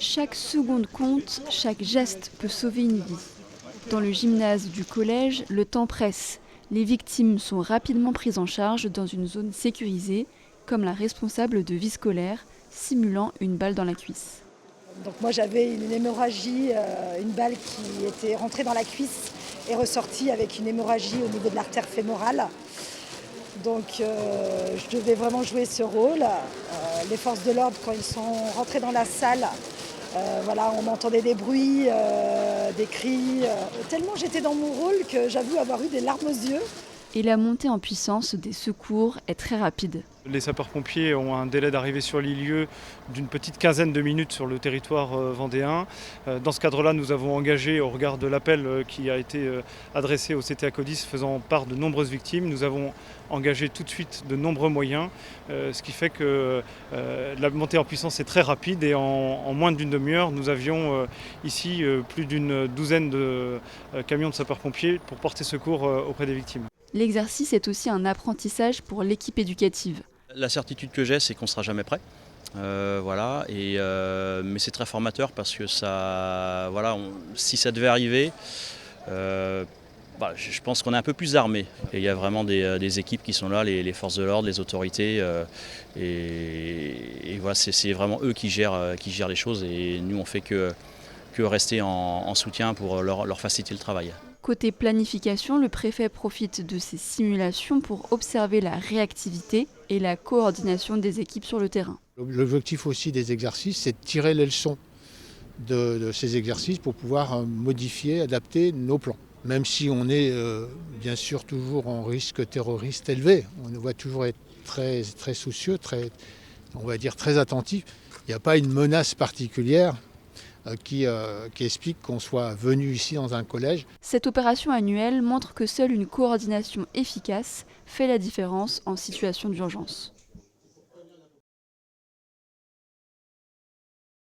Chaque seconde compte, chaque geste peut sauver une vie. Dans le gymnase du collège, le temps presse. Les victimes sont rapidement prises en charge dans une zone sécurisée, comme la responsable de vie scolaire, simulant une balle dans la cuisse. Donc moi j'avais une hémorragie, une balle qui était rentrée dans la cuisse et ressortie avec une hémorragie au niveau de l'artère fémorale. Donc je devais vraiment jouer ce rôle. Les forces de l'ordre, quand ils sont rentrés dans la salle, voilà, on entendait des bruits, des cris. Tellement j'étais dans mon rôle que j'avoue avoir eu des larmes aux yeux. Et la montée en puissance des secours est très rapide. Les sapeurs-pompiers ont un délai d'arrivée sur les lieux d'une petite quinzaine de minutes sur le territoire vendéen. Dans ce cadre-là, nous avons engagé, au regard de l'appel qui a été adressé au CTA Codis faisant part de nombreuses victimes, nous avons engagé tout de suite de nombreux moyens, ce qui fait que la montée en puissance est très rapide et en moins d'une demi-heure, nous avions ici plus d'une douzaine de camions de sapeurs-pompiers pour porter secours auprès des victimes. L'exercice est aussi un apprentissage pour l'équipe éducative. La certitude que j'ai, c'est qu'on ne sera jamais prêt. Voilà, mais c'est très formateur parce que ça, voilà, si ça devait arriver, je pense qu'on est un peu plus armé. Il y a vraiment des équipes qui sont là, les forces de l'ordre, les autorités, et voilà, c'est vraiment eux qui gèrent les choses et nous on fait que rester en soutien pour leur faciliter le travail. Côté planification, le préfet profite de ces simulations pour observer la réactivité et la coordination des équipes sur le terrain. L'objectif aussi des exercices, c'est de tirer les leçons de ces exercices pour pouvoir modifier, adapter nos plans. Même si on est bien sûr toujours en risque terroriste élevé, on doit toujours être très, très soucieux, on va dire très attentif. Il n'y a pas une menace particulière qui explique qu'on soit venu ici dans un collège. Cette opération annuelle montre que seule une coordination efficace fait la différence en situation d'urgence.